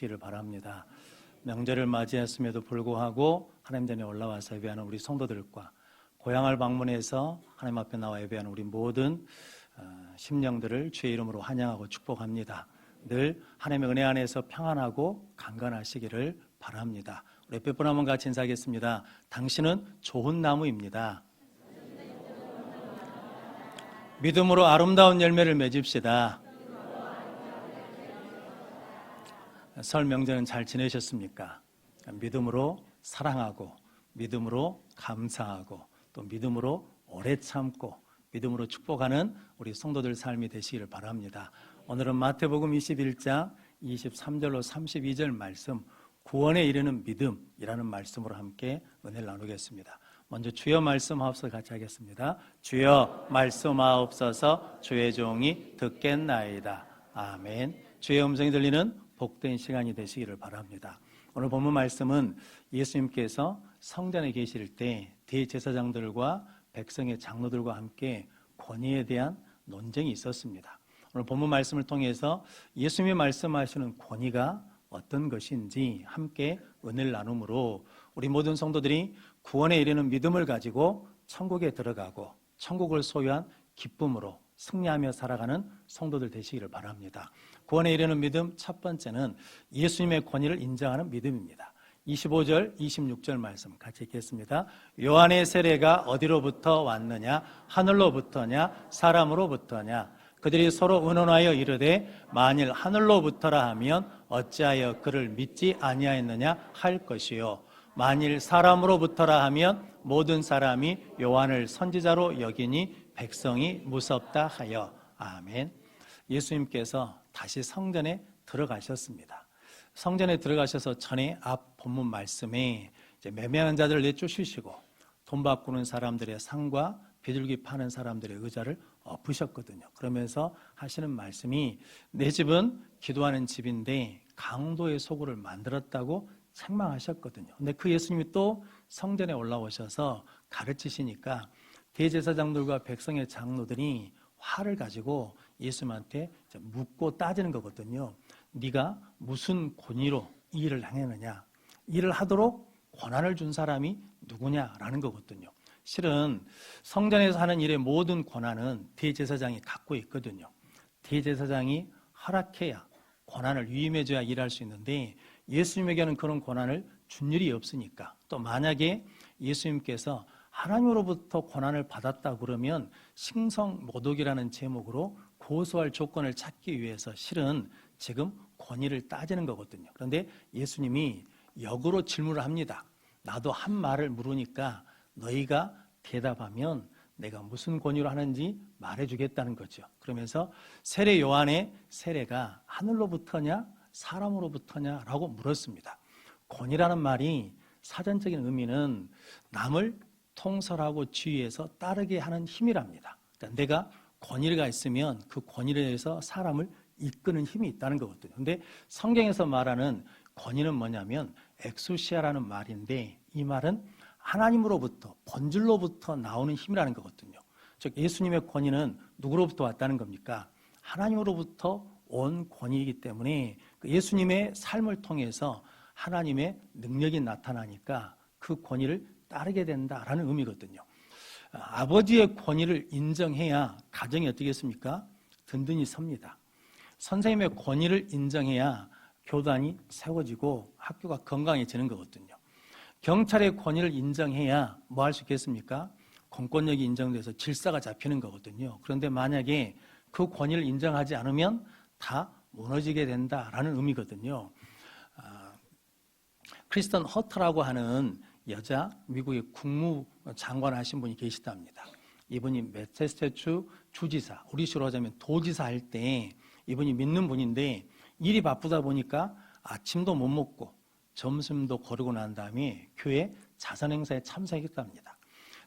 되시기를 바랍니다. 명절을 맞이했음에도 불구하고 하나님 전에 올라와서 예배하는 우리 성도들과 고향을 방문해서 하나님 앞에 나와 예배하는 우리 모든 심령들을 주의 이름으로 환영하고 축복합니다. 늘 하나님의 은혜 안에서 평안하고 강건하시기를 바랍니다. 우리 옆에 분 한번 같이 인사하겠습니다. 당신은 좋은 나무입니다. 믿음으로 아름다운 열매를 맺읍시다. 설 명절은 잘 지내셨습니까? 믿음으로 사랑하고 믿음으로 감사하고 또 믿음으로 오래 참고 믿음으로 축복하는 우리 성도들 삶이 되시기를 바랍니다. 오늘은 마태복음 21장 23절로 32절 말씀, 구원에 이르는 믿음이라는 말씀으로 함께 은혜를 나누겠습니다. 먼저 주여 말씀하옵소서 같이 하겠습니다. 주여 말씀하옵소서, 주의 종이 듣겠나이다. 아멘. 주의 음성이 들리는 복된 시간이 되시기를 바랍니다. 오늘 본문 말씀은 예수님께서 성전에 계실 때 대제사장들과 백성의 장로들과 함께 권위에 대한 논쟁이 있었습니다. 오늘 본문 말씀을 통해서 예수님이 말씀하시는 권위가 어떤 것인지 함께 은혜를 나눔으로 우리 모든 성도들이 구원에 이르는 믿음을 가지고 천국에 들어가고 천국을 소유한 기쁨으로 승리하며 살아가는 성도들 되시기를 바랍니다. 구원에 이르는 믿음 첫 번째는 예수님의 권위를 인정하는 믿음입니다. 25절, 26절 말씀 같이 읽겠습니다. 요한의 세례가 어디로부터 왔느냐? 하늘로부터냐? 사람으로부터냐? 그들이 서로 의논하여 이르되 만일 하늘로부터라 하면 어찌하여 그를 믿지 아니하였느냐 할 것이요, 만일 사람으로부터라 하면 모든 사람이 요한을 선지자로 여기니 백성이 무섭다 하여. 아멘. 예수님께서 다시 성전에 들어가셨습니다. 성전에 들어가셔서 전에 앞 본문 말씀에 이제 매매하는 자들을 내쫓으시고 돈 바꾸는 사람들의 상과 비둘기 파는 사람들의 의자를 엎으셨거든요. 그러면서 하시는 말씀이 내 집은 기도하는 집인데 강도의 소굴을 만들었다고 책망하셨거든요. 근데 그 예수님이 또 성전에 올라오셔서 가르치시니까 대제사장들과 백성의 장로들이 화를 가지고 예수님한테 묻고 따지는 거거든요. 네가 무슨 권위로 이 일을 행했느냐? 일을 하도록 권한을 준 사람이 누구냐라는 거거든요. 실은 성전에서 하는 일의 모든 권한은 대제사장이 갖고 있거든요. 대제사장이 허락해야, 권한을 위임해줘야 일할 수 있는데 예수님에게는 그런 권한을 준 일이 없으니까, 또 만약에 예수님께서 하나님으로부터 권한을 받았다 그러면 싱성모독이라는 제목으로 고소할 조건을 찾기 위해서 실은 지금 권위를 따지는 거거든요. 그런데 예수님이 역으로 질문을 합니다. 나도 한 말을 물으니까 너희가 대답하면 내가 무슨 권위로 하는지 말해주겠다는 거죠. 그러면서 세례 요한의 세례가 하늘로부터냐 사람으로부터냐 라고 물었습니다. 권위라는 말이 사전적인 의미는 남을 통솔하고 지휘해서 따르게 하는 힘이랍니다. 그러니까 내가 권위가 있으면 그 권위에 대해서 사람을 이끄는 힘이 있다는 거거든요. 근데 성경에서 말하는 권위는 뭐냐면 엑수시아라는 말인데 이 말은 하나님으로부터, 본질로부터 나오는 힘이라는 거거든요. 즉 예수님의 권위는 누구로부터 왔다는 겁니까? 하나님으로부터 온 권위이기 때문에 예수님의 삶을 통해서 하나님의 능력이 나타나니까 그 권위를 따르게 된다라는 의미거든요. 아버지의 권위를 인정해야 가정이 어떻겠습니까? 든든히 섭니다. 선생님의 권위를 인정해야 교단이 세워지고 학교가 건강해지는 거거든요. 경찰의 권위를 인정해야 뭐 할 수 있겠습니까? 공권력이 인정돼서 질서가 잡히는 거거든요. 그런데 만약에 그 권위를 인정하지 않으면 다 무너지게 된다라는 의미거든요. 크리스턴 허터라고 하는 여자 미국의 국무장관 하신 분이 계시답니다. 이분이 매체스테츠 주지사, 우리 식으로 하자면 도지사 할 때 이분이 믿는 분인데 일이 바쁘다 보니까 아침도 못 먹고 점심도 거르고 난 다음에 교회 자선행사에 참석했답니다.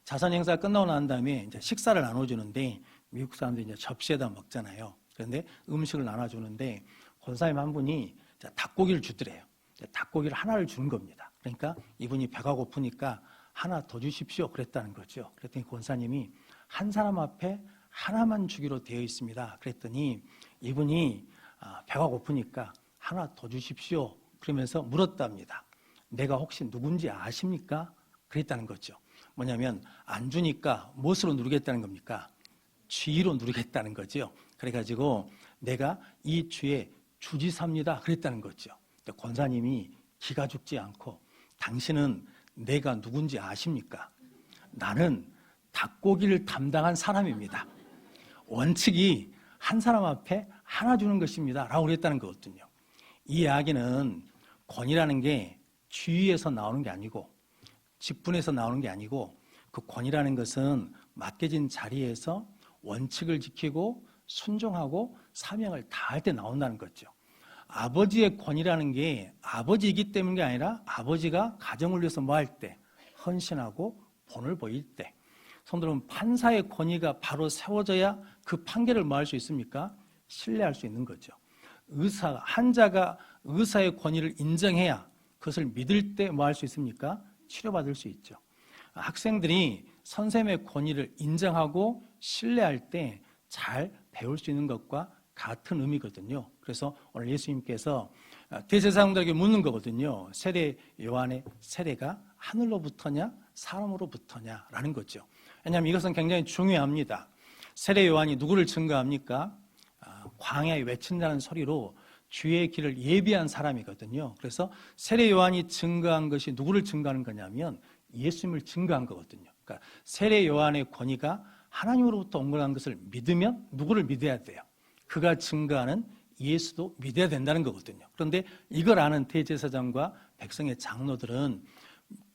자선행사 끝나고 난 다음에 이제 식사를 나눠주는데 미국 사람들이 이제 접시에다 먹잖아요. 그런데 음식을 나눠주는데 권사님 한 분이 닭고기를 주더래요. 닭고기를 하나를 주는 겁니다. 그러니까 이분이 배가 고프니까 하나 더 주십시오 그랬다는 거죠. 그랬더니 권사님이 한 사람 앞에 하나만 주기로 되어 있습니다. 그랬더니 이분이 배가 고프니까 하나 더 주십시오 그러면서 물었답니다. 내가 혹시 누군지 아십니까? 그랬다는 거죠. 뭐냐면 안 주니까 무엇으로 누르겠다는 겁니까? 쥐로 누르겠다는 거죠. 그래가지고 내가 이 쥐의 주지사입니다. 그랬다는 거죠. 권사님이 기가 죽지 않고 당신은 내가 누군지 아십니까? 나는 닭고기를 담당한 사람입니다. 원칙이 한 사람 앞에 하나 주는 것입니다. 라고 그랬다는 거거든요. 이 이야기는 권위라는 게 주위에서 나오는 게 아니고 직분에서 나오는 게 아니고 그 권위라는 것은 맡겨진 자리에서 원칙을 지키고 순종하고 사명을 다할 때 나온다는 거죠. 아버지의 권위라는 게 아버지이기 때문이 아니라 아버지가 가정을 위해서 뭐 할 때? 헌신하고 본을 보일 때. 성도 여러분, 판사의 권위가 바로 세워져야 그 판결을 뭐 할 수 있습니까? 신뢰할 수 있는 거죠. 환자가 의사의 권위를 인정해야 그것을 믿을 때 뭐 할 수 있습니까? 치료받을 수 있죠. 학생들이 선생님의 권위를 인정하고 신뢰할 때 잘 배울 수 있는 것과 같은 의미거든요. 그래서 오늘 예수님께서 대제사장들에게 묻는 거거든요. 세례 요한의 세례가 하늘로부터냐 사람으로부터냐라는 거죠. 왜냐하면 이것은 굉장히 중요합니다. 세례 요한이 누구를 증거합니까? 광야에 외친다는 소리로 주의 길을 예비한 사람이거든요. 그래서 세례 요한이 증거한 것이 누구를 증거하는 거냐면 예수님을 증거한 거거든요. 그러니까 세례 요한의 권위가 하나님으로부터 온 거라는 것을 믿으면 누구를 믿어야 돼요? 그가 증거하는 예수도 믿어야 된다는 거거든요. 그런데 이걸 아는 대제사장과 백성의 장로들은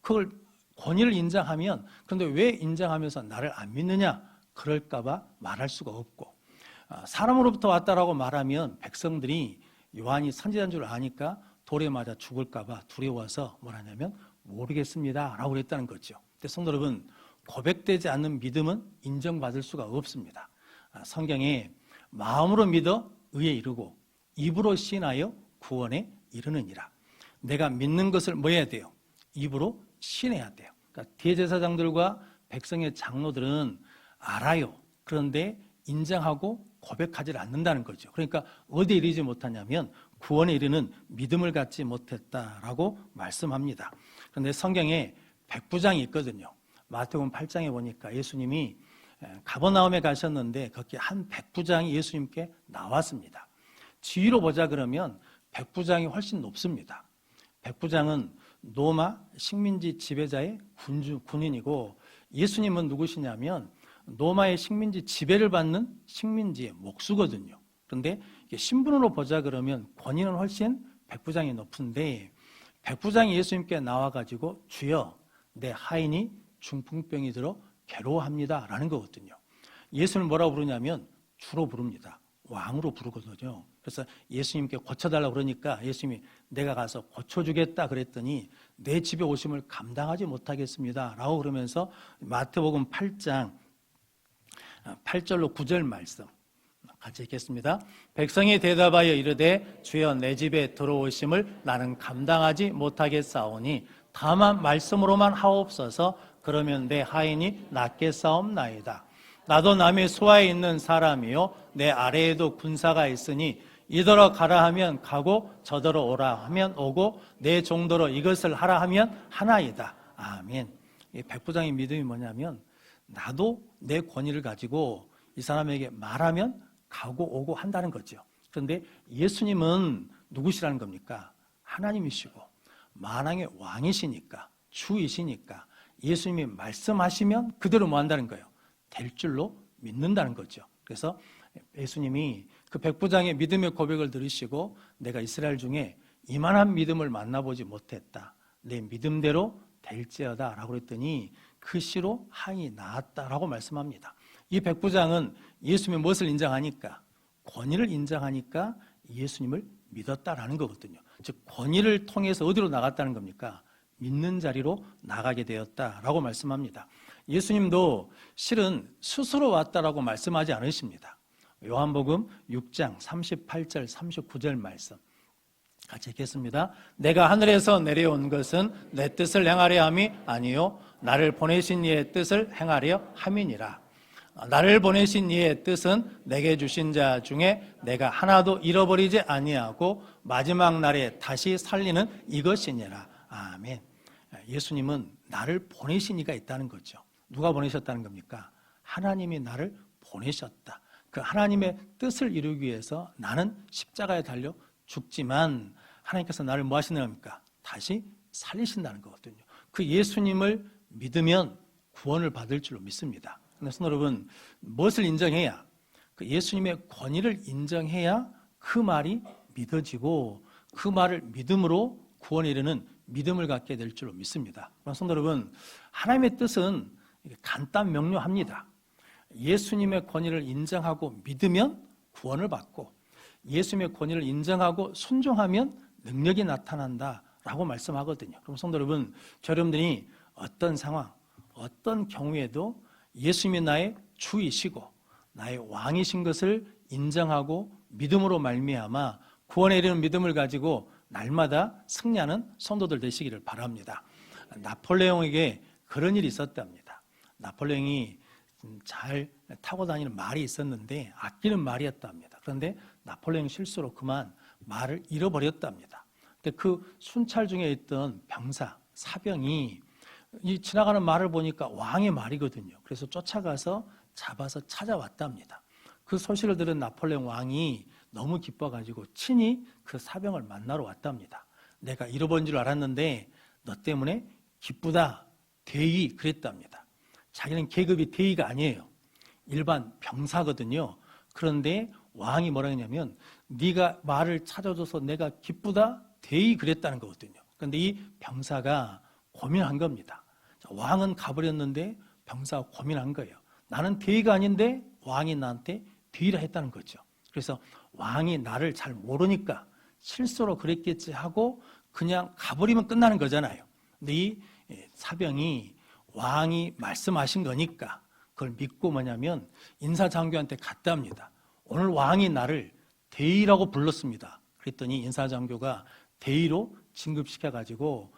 그걸 권위를 인정하면, 그런데 왜 인정하면서 나를 안 믿느냐? 그럴까 봐 말할 수가 없고, 사람으로부터 왔다라고 말하면 백성들이 요한이 선지자인 줄 아니까 돌에 맞아 죽을까 봐 두려워서 뭐라냐면 모르겠습니다 라고 그랬다는 거죠. 근데 성도 여러분, 고백되지 않는 믿음은 인정받을 수가 없습니다. 성경에 마음으로 믿어 의에 이르고 입으로 시인하여 구원에 이르느니라. 내가 믿는 것을 뭐 해야 돼요? 입으로 시인해야 돼요. 그러니까 대제사장들과 백성의 장로들은 알아요. 그런데 인정하고 고백하지 않는다는 거죠. 그러니까 어디에 이르지 못하냐면 구원에 이르는 믿음을 갖지 못했다라고 말씀합니다. 그런데 성경에 백부장이 있거든요. 마태복음 8장에 보니까 예수님이 가버나움에 가셨는데 거기 한 백부장이 예수님께 나왔습니다. 지위로 보자 그러면 백부장이 훨씬 높습니다. 백부장은 로마 식민지 지배자의 군인이고, 예수님은 누구시냐면 로마의 식민지 지배를 받는 식민지의 목수거든요. 그런데 신분으로 보자 그러면 권위는 훨씬 백부장이 높은데, 백부장이 예수님께 나와가지고 주여 내 하인이 중풍병이 들어 괴로워합니다 라는 거거든요. 예수를 뭐라고 부르냐면 주로 부릅니다. 왕으로 부르거든요. 그래서 예수님께 고쳐달라고 그러니까 예수님이 내가 가서 고쳐주겠다 그랬더니 내 집에 오심을 감당하지 못하겠습니다 라고 그러면서 마태복음 8장 8절로 9절 말씀 같이 읽겠습니다. 백성이 대답하여 이르되 주여 내 집에 들어오심을 나는 감당하지 못하겠사오니 다만 말씀으로만 하옵소서. 그러면 내 하인이 낫겠사옵나이다. 나도 남의 수하에 있는 사람이요 내 아래에도 군사가 있으니 이더러 가라 하면 가고 저더러 오라 하면 오고 내 정도로 이것을 하라 하면 하나이다. 아멘. 이 백부장의 믿음이 뭐냐면 나도 내 권위를 가지고 이 사람에게 말하면 가고 오고 한다는 거죠. 그런데 예수님은 누구시라는 겁니까? 하나님이시고 만왕의 왕이시니까, 주이시니까 예수님이 말씀하시면 그대로 뭐 한다는 거예요? 될 줄로 믿는다는 거죠. 그래서 예수님이 그 백부장의 믿음의 고백을 들으시고 내가 이스라엘 중에 이만한 믿음을 만나보지 못했다. 내 믿음대로 될지어다 라고 했더니 그 시로 하인이 나았다라고 말씀합니다. 이 백부장은 예수님의 무엇을 인정하니까? 권위를 인정하니까 예수님을 믿었다라는 거거든요. 즉 권위를 통해서 어디로 나갔다는 겁니까? 믿는 자리로 나가게 되었다라고 말씀합니다. 예수님도 실은 스스로 왔다라고 말씀하지 않으십니다. 요한복음 6장 38절 39절 말씀 같이 읽겠습니다. 내가 하늘에서 내려온 것은 내 뜻을 행하려 함이 아니요 나를 보내신 이의 뜻을 행하려 함이니라. 나를 보내신 이의 뜻은 내게 주신 자 중에 내가 하나도 잃어버리지 아니하고 마지막 날에 다시 살리는 이것이니라. 아멘. 예수님은 나를 보내신 이가 있다는 거죠. 누가 보내셨다는 겁니까? 하나님이 나를 보내셨다. 그 하나님의 뜻을 이루기 위해서 나는 십자가에 달려 죽지만 하나님께서 나를 뭐 하시는 겁니까? 다시 살리신다는 거거든요. 그 예수님을 믿으면 구원을 받을 줄로 믿습니다. 그래서 여러분, 무엇을 인정해야, 그 예수님의 권위를 인정해야 그 말이 믿어지고 그 말을 믿음으로 구원에 이르는 믿음을 갖게 될 줄로 믿습니다. 그래서 여러분, 하나님의 뜻은 간단 명료합니다. 예수님의 권위를 인정하고 믿으면 구원을 받고 예수님의 권위를 인정하고 순종하면 능력이 나타난다라고 말씀하거든요. 그럼 성도 여러분, 여러분들이 어떤 상황, 어떤 경우에도 예수님이 나의 주이시고 나의 왕이신 것을 인정하고 믿음으로 말미암아 구원에 이르는 믿음을 가지고 날마다 승리하는 성도들 되시기를 바랍니다. 나폴레옹에게 그런 일이 있었답니다. 나폴레옹이 잘 타고 다니는 말이 있었는데 아끼는 말이었답니다. 그런데 나폴레옹 실수로 그만 말을 잃어버렸답니다. 근데 그 순찰 중에 있던 병사, 사병이 이 지나가는 말을 보니까 왕의 말이거든요. 그래서 쫓아가서 잡아서 찾아왔답니다. 그 소식을 들은 나폴레옹 왕이 너무 기뻐가지고 친히 그 사병을 만나러 왔답니다. 내가 잃어버린 줄 알았는데 너 때문에 기쁘다, 대위 그랬답니다. 자기는 계급이 대위가 아니에요. 일반 병사거든요. 그런데 왕이 뭐라 했냐면 네가 말을 찾아줘서 내가 기쁘다, 대위 그랬다는 거거든요. 그런데 이 병사가 고민한 겁니다. 왕은 가버렸는데 병사가 고민한 거예요. 나는 대위가 아닌데 왕이 나한테 대위라 했다는 거죠. 그래서 왕이 나를 잘 모르니까 실수로 그랬겠지 하고 그냥 가버리면 끝나는 거잖아요. 근데 이 사병이 왕이 말씀하신 거니까 그걸 믿고 뭐냐면 인사장교한테 갔답니다. 오늘 왕이 나를 대위라고 불렀습니다. 그랬더니 인사장교가 대위로 진급시켜가지고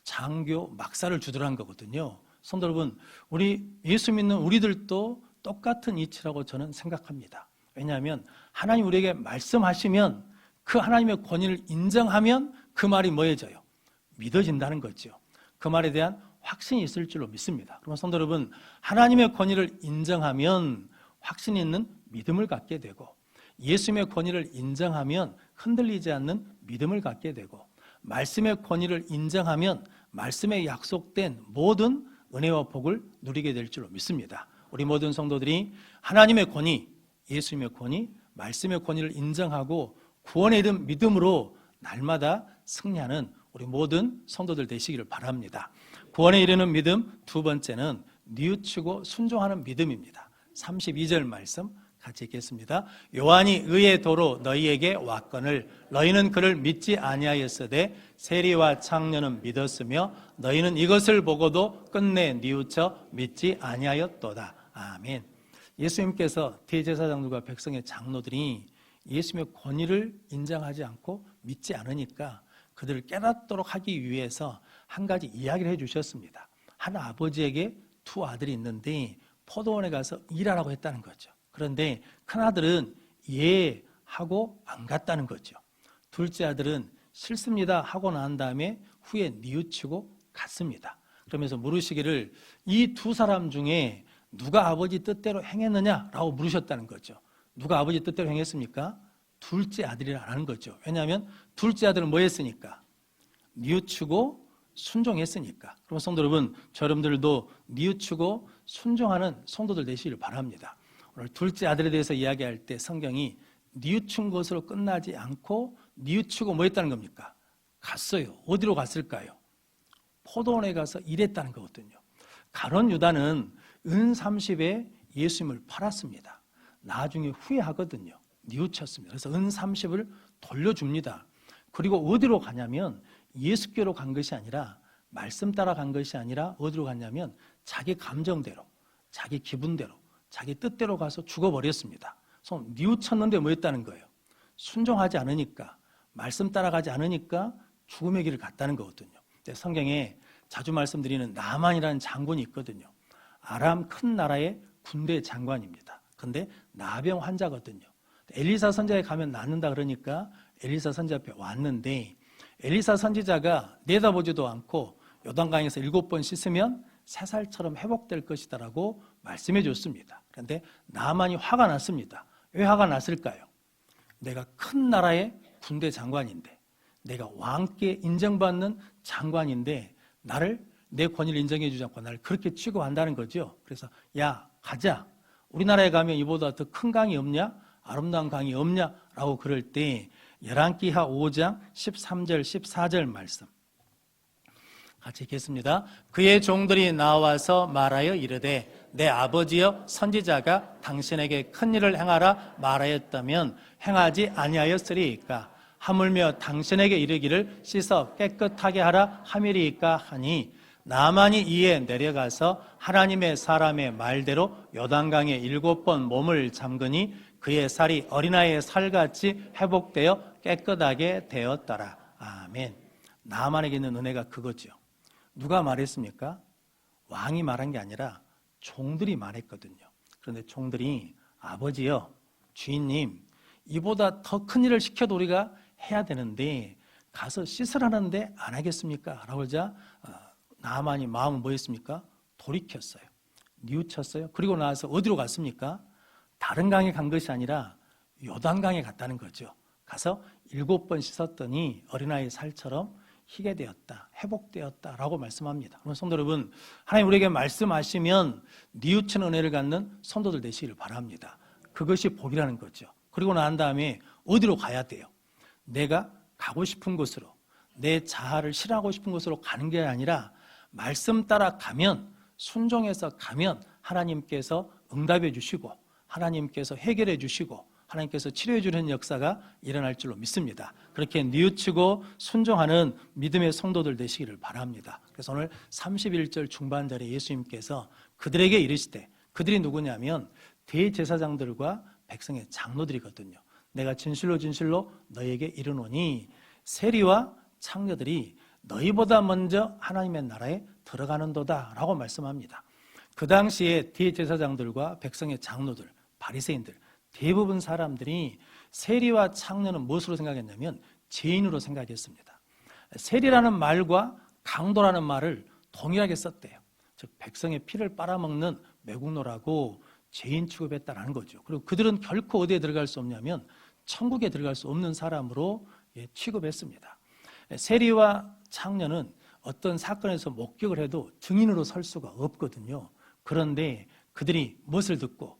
장교 막사를 주더란 거거든요. 성도 여러분, 우리 예수 믿는 우리들도 똑같은 이치라고 저는 생각합니다. 왜냐하면 하나님 우리에게 말씀하시면 그 하나님의 권위를 인정하면 그 말이 뭐해져요? 믿어진다는 거죠. 그 말에 대한 확신이 있을 줄로 믿습니다. 그러면 성도 여러분, 하나님의 권위를 인정하면 확신 있는 믿음을 갖게 되고 예수님의 권위를 인정하면 흔들리지 않는 믿음을 갖게 되고 말씀의 권위를 인정하면 말씀에 약속된 모든 은혜와 복을 누리게 될 줄로 믿습니다. 우리 모든 성도들이 하나님의 권위, 예수님의 권위, 말씀의 권위를 인정하고 구원에 이른 믿음으로 날마다 승리하는 우리 모든 성도들 되시기를 바랍니다. 구원에 이르는 믿음 두 번째는 뉘우치고 순종하는 믿음입니다. 32절 말씀 같이 읽겠습니다. 요한이 의의 도로 너희에게 왔거늘 너희는 그를 믿지 아니하였으되 세리와 창녀는 믿었으며 너희는 이것을 보고도 끝내 뉘우쳐 믿지 아니하였도다. 아멘. 예수님께서 대제사장들과 백성의 장로들이 예수님의 권위를 인정하지 않고 믿지 않으니까 그들을 깨닫도록 하기 위해서 한 가지 이야기를 해주셨습니다. 한 아버지에게 두 아들이 있는데 포도원에 가서 일하라고 했다는 거죠. 그런데 큰아들은 예 하고 안 갔다는 거죠. 둘째 아들은 싫습니다 하고 난 다음에 후에 뉘우치고 갔습니다. 그러면서 물으시기를 이 두 사람 중에 누가 아버지 뜻대로 행했느냐라고 물으셨다는 거죠. 누가 아버지 뜻대로 행했습니까? 둘째 아들이라는 거죠. 왜냐하면 둘째 아들은 뭐 했으니까? 뉘우치고 순종했으니까. 그럼 성도 여러분, 여러분들도 뉘우치고 순종하는 성도들 되시기를 바랍니다. 오늘 둘째 아들에 대해서 이야기할 때 성경이 뉘우친 것으로 끝나지 않고 뉘우치고 뭐 했다는 겁니까? 갔어요. 어디로 갔을까요? 포도원에 가서 일했다는 거거든요. 가룟 유다는 은 30에 예수님을 팔았습니다. 나중에 후회하거든요. 뉘우쳤습니다. 그래서 은 30을 돌려줍니다. 그리고 어디로 가냐면 예수께로 간 것이 아니라 말씀 따라 간 것이 아니라 어디로 갔냐면 자기 감정대로, 자기 기분대로, 자기 뜻대로 가서 죽어버렸습니다. 그래서 뉘우쳤는데 뭐 했다는 거예요? 순종하지 않으니까, 말씀 따라가지 않으니까 죽음의 길을 갔다는 거거든요. 성경에 자주 말씀드리는 나만이라는 장군이 있거든요. 아람 큰 나라의 군대 장관입니다. 근데 나병 환자거든요. 엘리사 선지자에 가면 낫는다 그러니까 엘리사 선지자 앞에 왔는데 엘리사 선지자가 내다보지도 않고 요단강에서 7번 씻으면 새 살처럼 회복될 것이다라고 말씀해 줬습니다. 그런데 나만이 화가 났습니다. 왜 화가 났을까요? 내가 큰 나라의 군대 장관인데, 내가 왕께 인정받는 장관인데 내 권위를 인정해 주지 않고 나를 그렇게 취급한다는 거죠. 그래서 야 가자, 우리나라에 가면 이보다 더 큰 강이 없냐, 아름다운 강이 없냐 라고 그럴 때 열왕기하 5장 13절 14절 말씀 같이 읽겠습니다. 그의 종들이 나와서 말하여 이르되 내 아버지여 선지자가 당신에게 큰 일을 행하라 말하였다면 행하지 아니하였으리이까? 하물며 당신에게 이르기를 씻어 깨끗하게 하라 함이리이까 하니 나만이 이에 내려가서 하나님의 사람의 말대로 요단강에 7번 몸을 잠그니 그의 살이 어린아이의 살같이 회복되어 깨끗하게 되었더라. 아멘. 나만에게 있는 은혜가 그거죠. 누가 말했습니까? 왕이 말한 게 아니라 종들이 말했거든요. 그런데 종들이 아버지여, 주인님, 이보다 더 큰 일을 시켜도 우리가 해야 되는데 가서 씻으라는데 안 하겠습니까? 라고 하자 나만이 마음은 뭐였습니까? 돌이켰어요. 뉘우쳤어요. 그리고 나서 어디로 갔습니까? 다른 강에 간 것이 아니라 요단강에 갔다는 거죠. 가서 7번 씻었더니 어린아이 살처럼 희게 되었다, 회복되었다 라고 말씀합니다. 그럼 성도 여러분, 하나님 우리에게 말씀하시면 뉘우치는 은혜를 갖는 성도들 되시기를 바랍니다. 그것이 복이라는 거죠. 그리고 난 다음에 어디로 가야 돼요? 내가 가고 싶은 곳으로, 내 자아를 실현하고 싶은 곳으로 가는 게 아니라 말씀 따라 가면, 순종해서 가면 하나님께서 응답해 주시고 하나님께서 해결해 주시고 하나님께서 치료해 주는 역사가 일어날 줄로 믿습니다. 그렇게 뉘우치고 순종하는 믿음의 성도들 되시기를 바랍니다. 그래서 오늘 31절 중반절에 예수님께서 그들에게 이르시되, 그들이 누구냐면 대제사장들과 백성의 장로들이거든요. 내가 진실로 진실로 너희에게 이르노니 세리와 창녀들이 너희보다 먼저 하나님의 나라에 들어가는도다 라고 말씀합니다. 그 당시에 대제사장들과 백성의 장로들, 바리새인들, 대부분 사람들이 세리와 창녀는 무엇으로 생각했냐면 죄인으로 생각했습니다. 세리라는 말과 강도라는 말을 동일하게 썼대요. 즉 백성의 피를 빨아먹는 매국노라고 죄인 취급했다는 거죠. 그리고 그들은 결코 어디에 들어갈 수 없냐면 천국에 들어갈 수 없는 사람으로 취급했습니다. 세리와 창녀는 어떤 사건에서 목격을 해도 증인으로 설 수가 없거든요. 그런데 그들이 무엇을 듣고?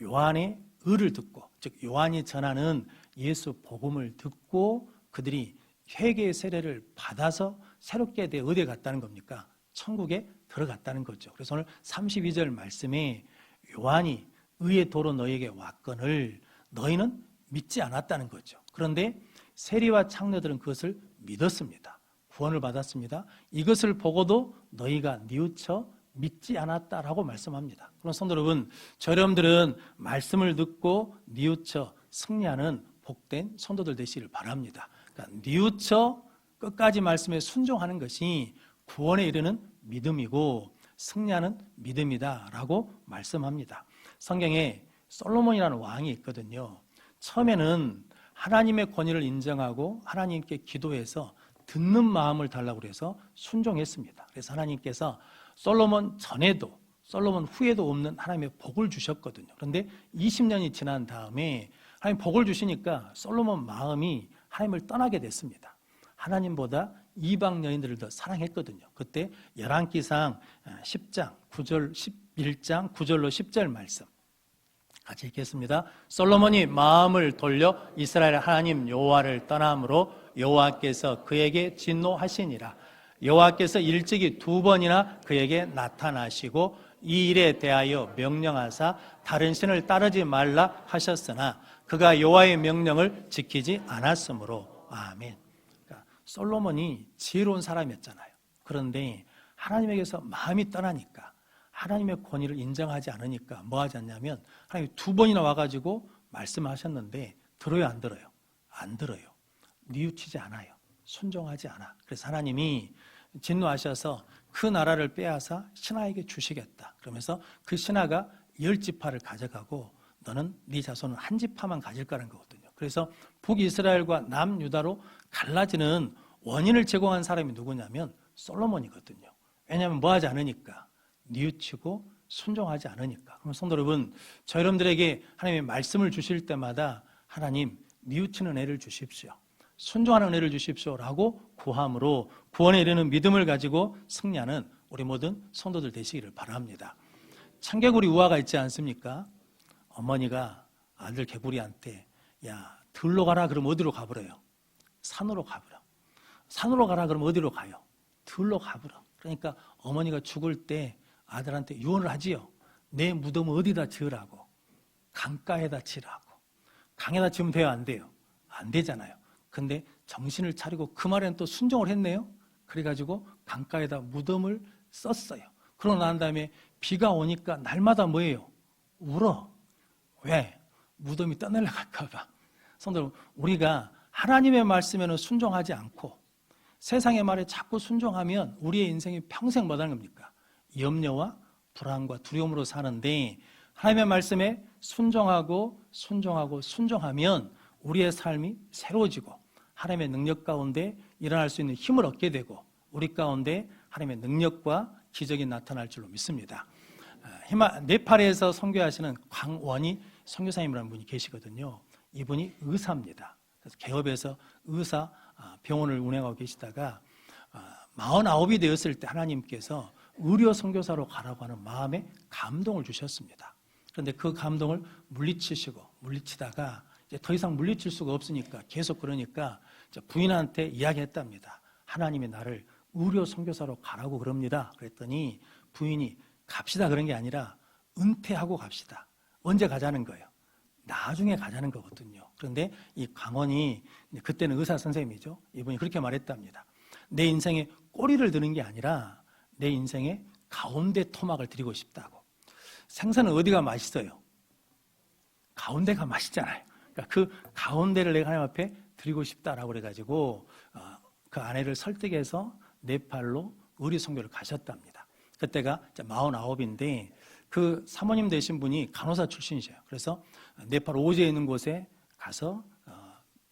요한의 의를 듣고, 즉 요한이 전하는 예수 복음을 듣고 그들이 회개의 세례를 받아서 새롭게 돼 어디에 갔다는 겁니까? 천국에 들어갔다는 거죠. 그래서 오늘 32절 말씀에 요한이 의의 도로 너희에게 왔거늘 너희는 믿지 않았다는 거죠. 그런데 세리와 창녀들은 그것을 믿었습니다. 구원을 받았습니다. 이것을 보고도 너희가 뉘우쳐 믿지 않았다라고 말씀합니다. 그럼 성도 여러분, 저 여러분들은 말씀을 듣고 뉘우쳐 승리하는 복된 성도들 되시기를 바랍니다. 그러니까 뉘우쳐 끝까지 말씀에 순종하는 것이 구원에 이르는 믿음이고 승리하는 믿음이다라고 말씀합니다. 성경에 솔로몬이라는 왕이 있거든요. 처음에는 하나님의 권위를 인정하고 하나님께 기도해서 듣는 마음을 달라고 해서 순종했습니다. 그래서 하나님께서 솔로몬 전에도 솔로몬 후에도 없는 하나님의 복을 주셨거든요. 그런데 20년이 지난 다음에 하나님 복을 주시니까 솔로몬 마음이 하나님을 떠나게 됐습니다. 하나님보다 이방 여인들을 더 사랑했거든요. 그때 열왕기상 10장 9절 11장 9절로 10절 말씀 같이 읽겠습니다. 솔로몬이 마음을 돌려 이스라엘 하나님 여호와를 떠남으로 여호와께서 그에게 진노하시니라. 여호와께서 일찍이 2번이나 그에게 나타나시고 이 일에 대하여 명령하사 다른 신을 따르지 말라 하셨으나 그가 여호와의 명령을 지키지 않았으므로. 아멘. 그러니까 솔로몬이 지혜로운 사람이었잖아요. 그런데 하나님에게서 마음이 떠나니까, 하나님의 권위를 인정하지 않으니까 뭐 하지 않냐면 하나님이 2번이나 와가지고 말씀하셨는데 들어요, 안 들어요? 안 들어요. 뉘우치지 않아요. 순종하지 않아. 그래서 하나님이 진노하셔서 그 나라를 빼앗아 신하에게 주시겠다. 그러면서 그 신하가 10지파를 가져가고 너는 네 자손은 한 지파만 가질 거라는 거거든요. 그래서 북이스라엘과 남유다로 갈라지는 원인을 제공한 사람이 누구냐면 솔로몬이거든요. 왜냐하면 뭐 하지 않으니까, 뉘우치고 순종하지 않으니까. 그럼 성도 여러분, 저 여러분들에게 하나님의 말씀을 주실 때마다 하나님 뉘우치는 애를 주십시오, 순종하는 은혜를 주십시오라고 구함으로 구원에 이르는 믿음을 가지고 승리하는 우리 모든 성도들 되시기를 바랍니다. 청개구리 우화가 있지 않습니까? 어머니가 아들 개구리한테 야, 들로 가라 그러면 어디로 가버려요? 산으로 가버려. 산으로 가라 그러면 어디로 가요? 들로 가버려. 그러니까 어머니가 죽을 때 아들한테 유언을 하지요. 내 무덤을 어디다 지으라고? 강가에다 지으라고. 강에다 지으면 돼요, 안 돼요? 안 되잖아요. 근데 정신을 차리고 그 말에는 또 순종을 했네요. 그래가지고 강가에다 무덤을 썼어요. 그러고 난 다음에 비가 오니까 날마다 뭐예요? 울어. 왜? 무덤이 떠내려갈까 봐. 성도 여러분, 우리가 하나님의 말씀에는 순종하지 않고 세상의 말에 자꾸 순종하면 우리의 인생이 평생 뭐라는 겁니까? 염려와 불안과 두려움으로 사는데, 하나님의 말씀에 순종하고 순종하면 우리의 삶이 새로워지고 하나님의 능력 가운데 일어날 수 있는 힘을 얻게 되고 우리 가운데 하나님의 능력과 기적이 나타날 줄로 믿습니다. 네팔에서 선교하시는 광원희 선교사님이라는 분이 계시거든요. 이분이 의사입니다. 그래서 개업에서 의사 병원을 운영하고 계시다가 49이 되었을 때 하나님께서 의료 선교사로 가라고 하는 마음에 감동을 주셨습니다. 그런데 그 감동을 물리치다가 이제 더 이상 물리칠 수가 없으니까 계속 그러니까 부인한테 이야기했답니다. 하나님이 나를 의료 선교사로 가라고 그럽니다. 그랬더니 부인이 갑시다 그런 게 아니라 은퇴하고 갑시다. 언제 가자는 거예요? 나중에 가자는 거거든요. 그런데 이 강원이 그때는 의사 선생님이죠. 이분이 그렇게 말했답니다. 내 인생에 꼬리를 드는 게 아니라 내 인생에 가운데 토막을 드리고 싶다고. 생선은 어디가 맛있어요? 가운데가 맛있잖아요. 그러니까 그 가운데를 내가 하나님 앞에 드리고 싶다라고 그래가지고 그 아내를 설득해서 네팔로 의료 선교를 가셨답니다. 그때가 49인데 그 사모님 되신 분이 간호사 출신이세요. 그래서 네팔 오지에 있는 곳에 가서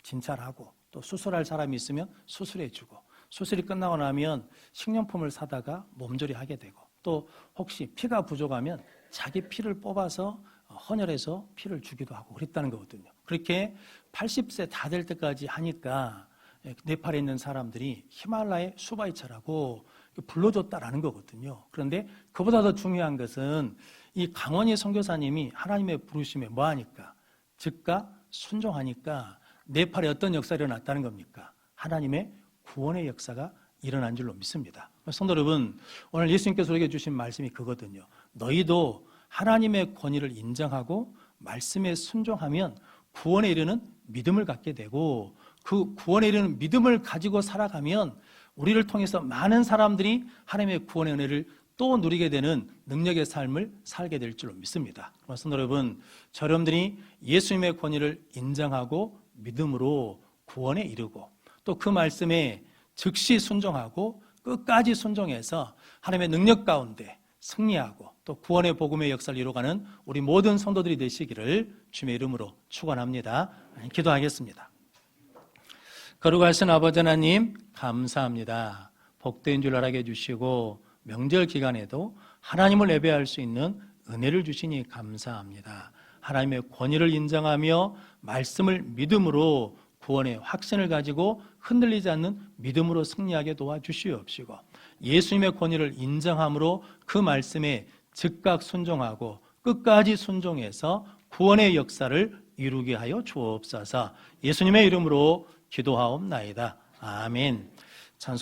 진찰하고 또 수술할 사람이 있으면 수술해주고, 수술이 끝나고 나면 식료품을 사다가 몸조리 하게 되고, 또 혹시 피가 부족하면 자기 피를 뽑아서 헌혈해서 피를 주기도 하고 그랬다는 거거든요. 그렇게 80세 다 될 때까지 하니까 네팔에 있는 사람들이 히말라야 수바이차라고 불러줬다라는 거거든요. 그런데 그보다 더 중요한 것은 이 강원희 선교사님이 하나님의 부르심에 뭐하니까? 즉각 순종하니까 네팔에 어떤 역사가 일어났다는 겁니까? 하나님의 구원의 역사가 일어난 줄로 믿습니다. 성도 여러분, 오늘 예수님께서 우리에게 주신 말씀이 그거든요. 너희도 하나님의 권위를 인정하고 말씀에 순종하면 구원에 이르는 믿음을 갖게 되고, 그 구원에 이르는 믿음을 가지고 살아가면 우리를 통해서 많은 사람들이 하나님의 구원의 은혜를 또 누리게 되는 능력의 삶을 살게 될 줄로 믿습니다. 성도 여러분, 여러분들이 예수님의 권위를 인정하고 믿음으로 구원에 이르고 또 그 말씀에 즉시 순종하고 끝까지 순종해서 하나님의 능력 가운데 승리하고 또 구원의 복음의 역사를 이루어가는 우리 모든 성도들이 되시기를 주님의 이름으로 축원합니다. 기도하겠습니다. 거룩하신 아버지 하나님, 감사합니다. 복된 줄 알게 해주시고 명절 기간에도 하나님을 예배할 수 있는 은혜를 주시니 감사합니다. 하나님의 권위를 인정하며 말씀을 믿음으로 구원의 확신을 가지고 흔들리지 않는 믿음으로 승리하게 도와주시옵시고, 예수님의 권위를 인정함으로 그 말씀에 즉각 순종하고 끝까지 순종해서 구원의 역사를 이루게 하여 주옵소서. 예수님의 이름으로 기도하옵나이다. 아멘. 찬송